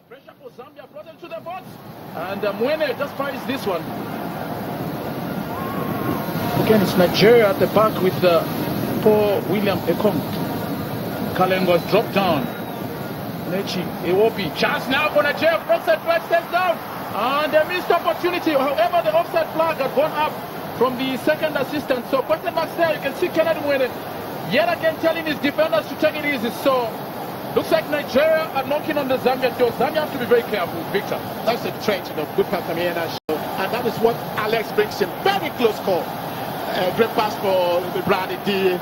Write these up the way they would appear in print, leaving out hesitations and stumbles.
Pressure for Zambia brought them to the box. And Mwene just finds this one. Again, it's Nigeria at the back with poor William Ekong. Kalengo's dropped down. Nechi Iwobi. Chance now for Nigeria. Frontside flag steps down. And a missed opportunity. However, the offside flag had gone up from the second assistant. So question marks there. You can see Kennedy Mwene yet again telling his defenders to take it easy. So looks like Nigeria are knocking on the Zambia door. Zambia have to be very careful, Victor. That's a trend, good Pantamiana show. And that is what Alex brings in. Very close call. Great pass for Brady D.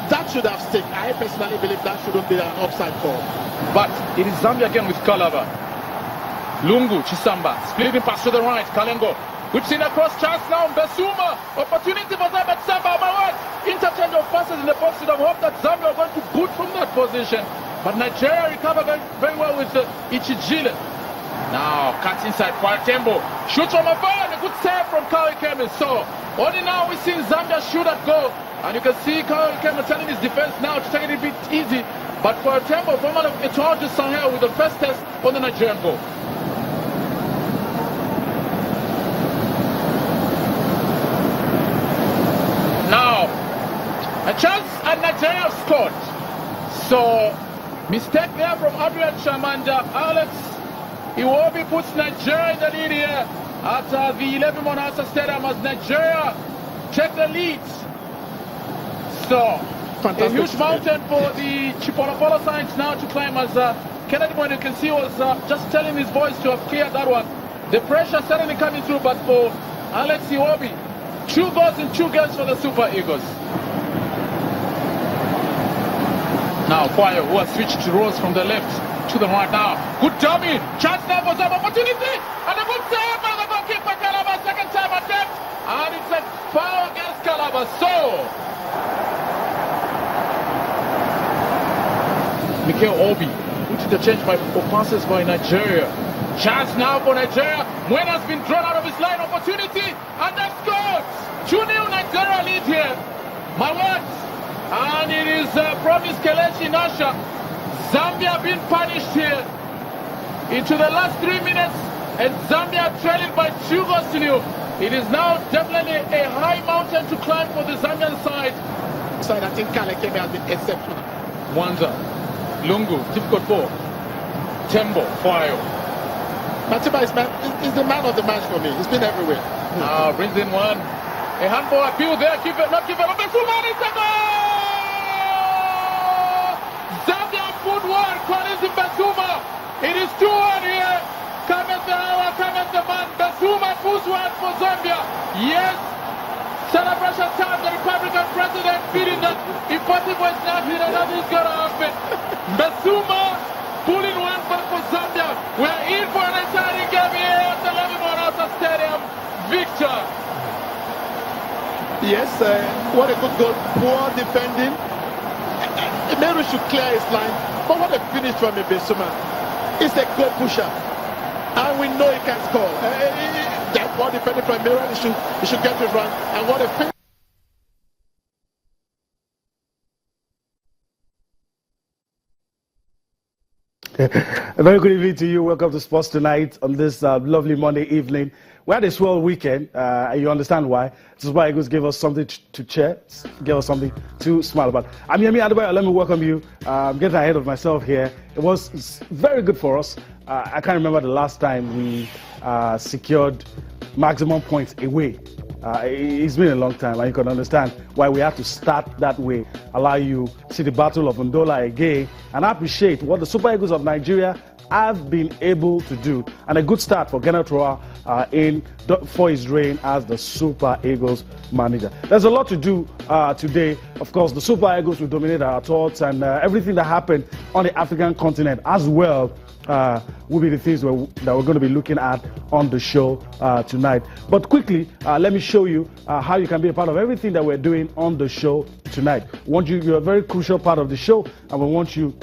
That should have stick. I personally believe that shouldn't be an offside call. But it is Zambia again with Kalaba. Lungu, Chisamba, splitting pass to the right. Kalengo whips in across, chance now. Besuma, opportunity for Zambia. Samba, my word. Interchange of passes in the box. You'd have hoped that Zambia are going to boot from that position. But Nigeria recovered very well with Ichijile. Now, cuts inside, Tembo shoots from afar, and a good save from Kawhi Kemi. So, only now we see Zambia shoot at goal. And you can see Kawhi Kemi telling his defense now to take it a bit easy. But Tembo, former of Etoile Sahel with the first test on the Nigerian goal. Now, a chance and Nigeria have scored. So, mistake there from Adrian Chamanda. Alex Iwobi puts Nigeria in the lead here at the 11 Monasa Stadium as Nigeria take the lead. So, fantastic. A huge mountain for the Chipolopolo Saints now to climb as Kennedy, when you can see, was just telling his boys to have cleared that one. The pressure certainly coming through, but for Alex Iwobi, 2 goals in 2 games for the Super Eagles. Now, Kwayo, who has switched to Rose from the left to the right now. Good dummy. Chance now for some opportunity. And a good save by the goalkeeper, Kalaba. Second time attempt. And it's a foul against Kalaba. So, Mikel Obi, which is the change by passes by Nigeria. Chance now for Nigeria. Mwene has been drawn out of his line. Opportunity. And that's scored. 2-0 Nigeria lead here. My words. And it is Promise Kelechi Nasha. Zambia being punished here into the last 3 minutes, and Zambia trailing by 2 goals to 0. It is now definitely a high mountain to climb for the Zambian side. So I think Kale Kemi has been exceptional. Wanza, Lungu, difficult ball. Tembo, Kwayo. Matiba is the man of the match for me. He's been everywhere. Now brings in one. A handball appeal there. Keep it, not keep it. It's a goal! Zambia put one. Collins in Basuma. It is 2-1 here. Cometh the hour, cometh the man. Basuma puts one for Zambia. Yes. Celebration time. The Republican president feeling that impossible is not here. Nothing is going to happen. Basuma pulling one back for Zambia. We're in for an exciting game here at the Levi Morata Stadium. Victor. Yes, what a good goal. Poor defending. Maybe we should clear his line. But what a finish from Basuma. It's a goal pusher. And we know he can score. That poor defending from Mera, he should get it right. And what a finish. A very good evening to you. Welcome to Sports Tonight on this lovely Monday evening. We had a swell weekend, and you understand why. This is why Eagles gave us something to cheer, gave us something to smile about. I'm Yemi Adebayo. Let me welcome you. I'm getting ahead of myself here. It was very good for us. I can't remember the last time we secured maximum points away. It's been a long time, and you can understand why we have to start that way. Allow you to see the Battle of Ndola again, and appreciate what the Super Eagles of Nigeria have been able to do. And a good start for Gennaro Traore for his reign as the Super Eagles manager. There's a lot to do today. Of course, the Super Eagles will dominate our thoughts, and everything that happened on the African continent as well will be the things that we're going to be looking at on the show tonight. But quickly, let me show you how you can be a part of everything that we're doing on the show tonight. You're a very crucial part of the show, and we want you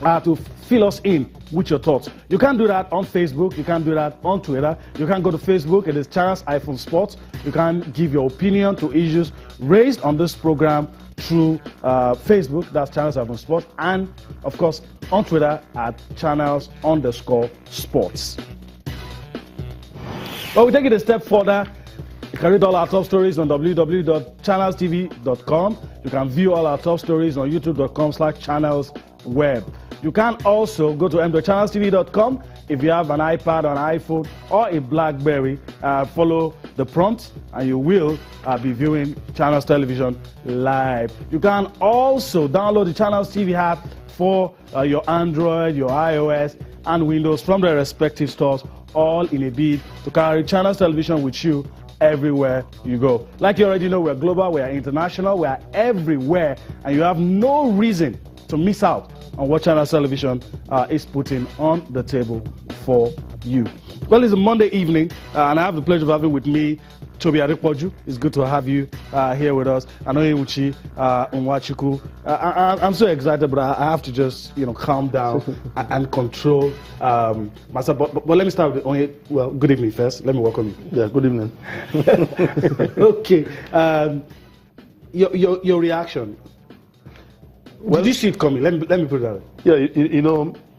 to fill us in with your thoughts. You can do that on Facebook. You can do that on Twitter. You can go to Facebook. It is Charles iPhone Sports. You can give your opinion to issues raised on this program through Facebook. That's Charles iPhone Sports. And, of course, on Twitter at channels_sports. Well, we take it a step further. You can read all our top stories on www.channelstv.com. You can view all our top stories on youtube.com/channelsweb. You can also go to m.channelstv.com. If you have an iPad, an iPhone, or a BlackBerry, follow the prompt and you will be viewing Channels Television live. You can also download the Channels TV app for your Android, your iOS, and Windows from their respective stores, all in a bid to carry Channels Television with you everywhere you go. Like you already know, we're global, we're international, we're everywhere, and you have no reason to miss out on what Channels Television is putting on the table for you. Well, it's a Monday evening, and I have the pleasure of having with me Toby Adepoju. It's good to have you here with us. I know Uchi Unwachuku. I'm so excited, but I have to just calm down and control myself. But let me start with well, good evening first. Let me welcome you. Yeah, good evening. Okay. Your reaction. Well, did you see it coming? Let me put it that way. Yeah,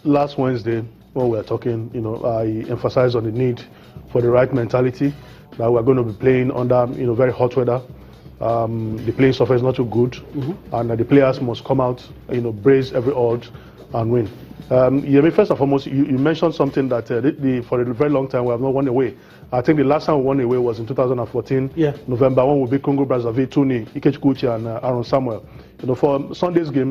last Wednesday when we were talking, I emphasized on the need for the right mentality, that we're going to be playing under, very hot weather. The playing surface is not too good, and the players must come out, brace every odd and win. First and foremost, you mentioned something that for a very long time we have not won away. I think the last time we won away was in 2014, November, when we beat Congo Brazzaville 2-0, Ikechukwu Uche and Aaron Samuel. For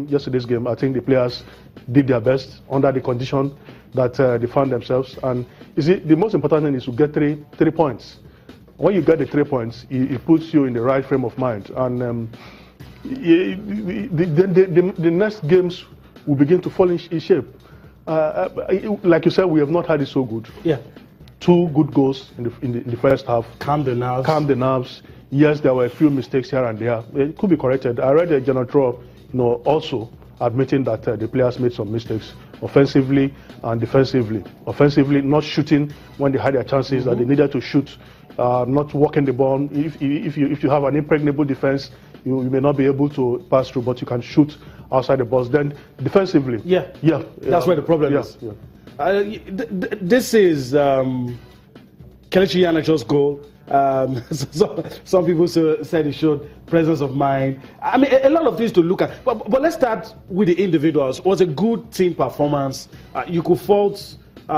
yesterday's game, I think the players did their best under the condition that they found themselves. And you see, the most important thing is to get three points. When you get the 3 points, it puts you in the right frame of mind. And the next games will begin to fall in shape. Like you said, we have not had it so good. Yeah. 2 good goals in the first half. Calm the nerves. Yes, there were a few mistakes here and there. It could be corrected. I read General Troll, also admitting that the players made some mistakes offensively and defensively. Offensively, not shooting when they had their chances that they needed to shoot, not walking the ball. If you have an impregnable defense, you may not be able to pass through, but you can shoot outside the box. Then defensively, that's where the problem is. Yeah. This is Kelechi Iheanacho's goal. Some people said he showed presence of mind. I mean, a lot of things to look at. But let's start with the individuals. It was a good team performance. You could fault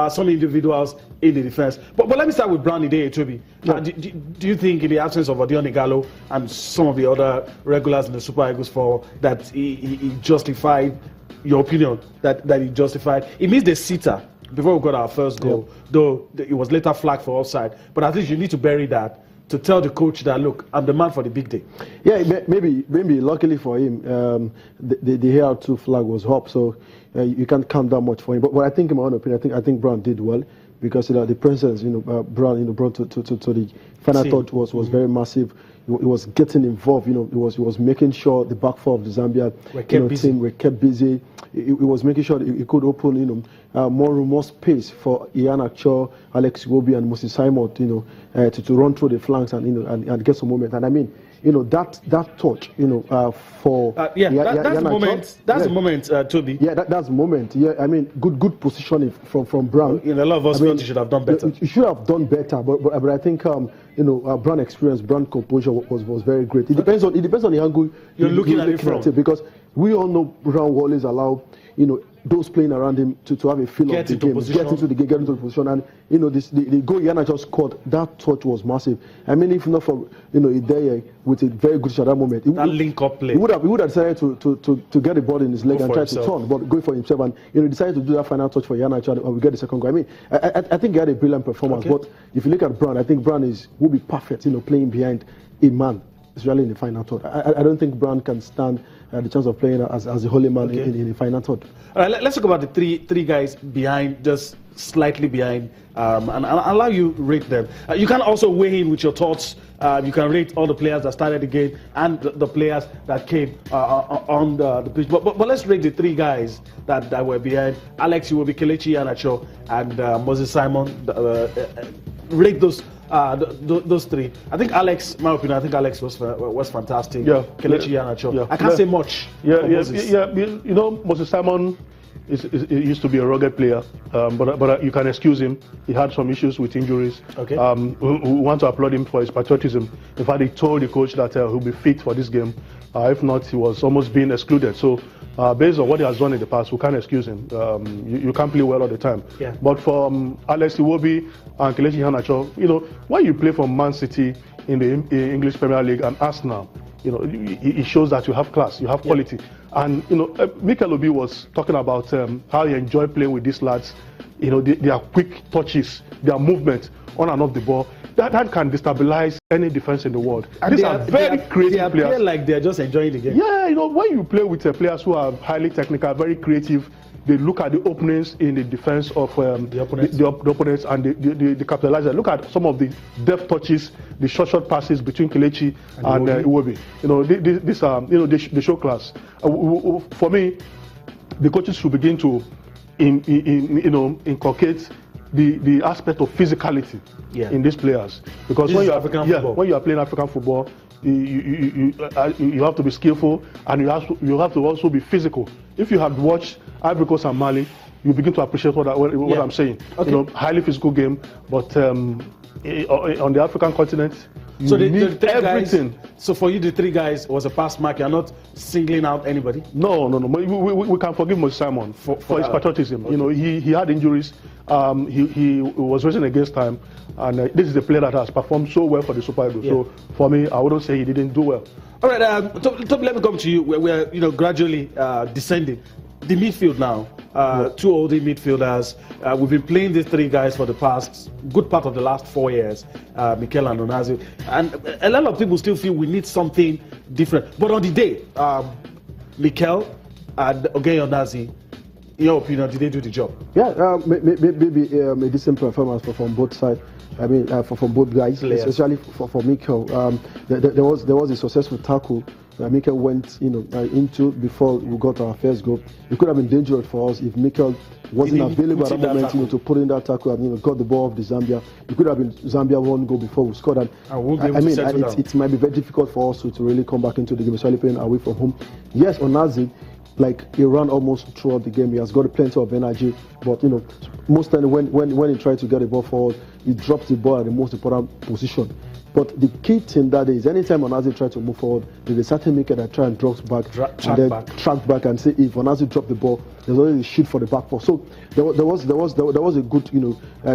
some individuals in the defense. But let me start with Brown Ideye, Toby. Do you think, in the absence of Odion Ighalo and some of the other regulars in the Super Eagles, that he justified your opinion? That he justified? It means the sitter before we got our first goal, though it was later flagged for offside. But at least you need to bury that to tell the coach that, look, I'm the man for the big day. Yeah, maybe luckily for him, the AR2 flag was up, so you can't count that much for him. But I think, in my own opinion, I think Brown did well, because the presence Brown brought to the final third was very massive. He was getting involved. He was making sure the back four of the Zambia team were kept busy. He was making sure he could open more room, more space for Iheanacho, Alex Iwobi, and Moses Simon to run through the flanks and get some moment. And I mean, that touch for that's the moment. That's the moment, Toby. Yeah, that's the moment. Yeah, I mean, good positioning from Brown. A lot of us felt he should have done better. He should have done better, but I think Brown experience, Brown composure was very great. It depends on the angle you're looking at it from, because we all know Brown will always allow those playing around him to have a feel of the game, get into the game, get into the position, and the goal Iheanacho scored, that touch was massive. I mean, if not for Ideye with a very good shot at that moment, that link-up play, he would have decided to get the ball in his leg and try to turn, but go for himself, and decided to do that final touch for Iheanacho, and we get the second goal. I mean, I think he had a brilliant performance, but if you look at Brown, I think Brown will be perfect, playing behind a man, especially in the final third. I don't think Brown can stand the chance of playing as a holy man in the final third. All right, let's talk about the three guys behind, just slightly behind, and I'll allow you rate them. You can also weigh in with your thoughts. You can rate all the players that started the game and the players that came on the pitch. But let's rate the 3 guys that were behind. Alex Iwobi, Kelechi Iheanacho, and Moses Simon. Rate those 3. I think Alex, my opinion, was fantastic. Yeah. Kelechi Iheanacho. Yeah. I can't say much. Moses Simon, he used to be a rugged player, but you can excuse him. He had some issues with injuries. Okay. We want to applaud him for his patriotism. In fact, he told the coach that he'll be fit for this game. If not, he was almost being excluded. So, based on what he has done in the past, we can't excuse him. You can't play well all the time. Yeah. But for Alex Iwobi and Kelechi Iheanacho, when you play for Man City in the English Premier League and Arsenal, it shows that you have class, you have quality. And Mikel Obi was talking about how he enjoyed playing with these lads. Their quick touches, their movement on and off the ball. That can destabilize any defense in the world. And these are very creative players. They appear like they're just enjoying the game. Yeah, when you play with players who are highly technical, very creative, they look at the openings in the defense of the opponents and the capitalizer. Look at some of the depth touches, the short passes between Kelechi and Iwobi. These are they show class. For me, the coaches should begin to inculcate the aspect of physicality in these players, because when you are playing African football, you have to be skillful and you have to also be physical. If you had watched Ivory Coast and Mali, you begin to appreciate what I'm saying. Okay. Highly physical game, but on the African continent, you need everything. So for you, the three guys was a pass mark. You're not singling out anybody. No. We can forgive Moses Simon for his patriotism. Okay. He had injuries. He was racing against time, and this is a player that has performed so well for the Super Eagles. So for me, I wouldn't say he didn't do well. All right, Toby, let me come to you. We're gradually descending. The midfield now, two older midfielders. We've been playing these three guys for the past good part of the last 4 years, Mikel and Onazi. And a lot of people still feel we need something different. But on the day, Mikel and Onazi, in your opinion, did they do the job? Yeah, maybe a decent performance from both sides. I mean, from both guys, especially for Mikel. There was a successful tackle Mikel went, into before we got our first goal. It could have been dangerous for us if Mikel wasn't available at that moment, to put in that tackle and got the ball off the Zambia. It could have been Zambia one goal before we scored. And it might be very difficult for us to really come back into the game, especially playing away from home. Yes, Onazi, he ran almost throughout the game. He has got plenty of energy, but most time when he tried to get the ball forward, he drops the ball at the most important position. But the key thing that is, anytime Onazi tries to move forward, there's a certain maker that try and drops back, track back and say, if Onazi drop the ball, there's always a shoot for the back foot. So there was a good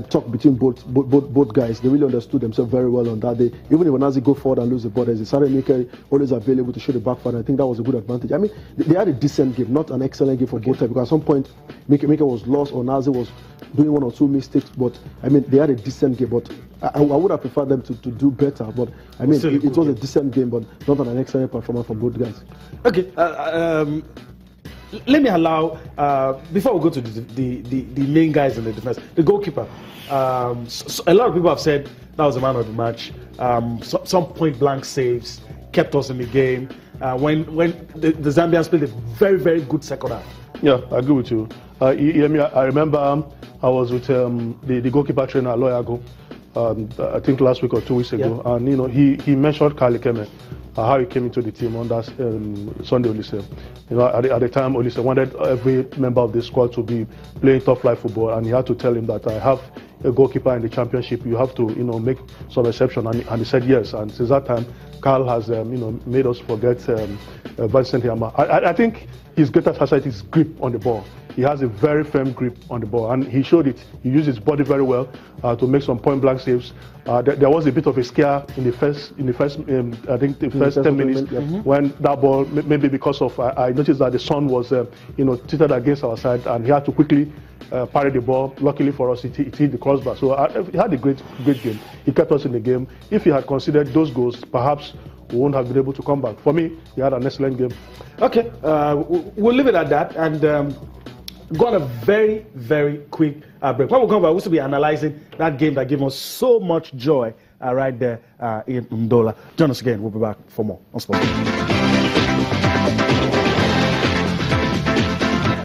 talk between both guys. They really understood themselves very well on that day. Even if Onazi go forward and lose the ball, there's a certain maker always available to shoot the back foot. I think that was a good advantage. I mean, they had a decent game, not an excellent game for both sides, because at some point Maker was lost, Onazi was doing one or two mistakes, but I mean they had a decent game. But I would have preferred them to do better. But I mean it was a decent game, but not an excellent performance from both guys. Okay, let me allow before we go to the main guys in the defense, the goalkeeper. So a lot of people have said that was the man of the match. Some point blank saves kept us in the game. When the Zambians played a very, very good second half. Yeah, I agree with you. I remember I was with the goalkeeper trainer Loyago, I think last week or 2 weeks ago, and he mentioned Kali Keme, how he came into the team on that Sunday Olise. At the time Olise wanted every member of the squad to be playing top flight football, and he had to tell him that I have a goalkeeper in the championship, you have to make some exception, and he said yes. And since that time, Carl has made us forget Vincent Hiyama. I think his greatest asset is grip on the ball. He has a very firm grip on the ball, and he showed it. He used his body very well to make some point blank saves. There was a bit of a scare in the first 10 minutes when that ball, maybe because of I noticed that the sun was tilted against our side, and he had to quickly parry the ball. Luckily for us, it hit the crossbar. So he had a great game. He kept us in the game. If he had considered those goals, perhaps we won't have been able to come back. For me, he had an excellent game. Okay, we'll leave it at that and go on a very, very quick break. When we come back, we'll still be analyzing that game that gave us so much joy right there in Ndola. Join us again. We'll be back for more on Sports.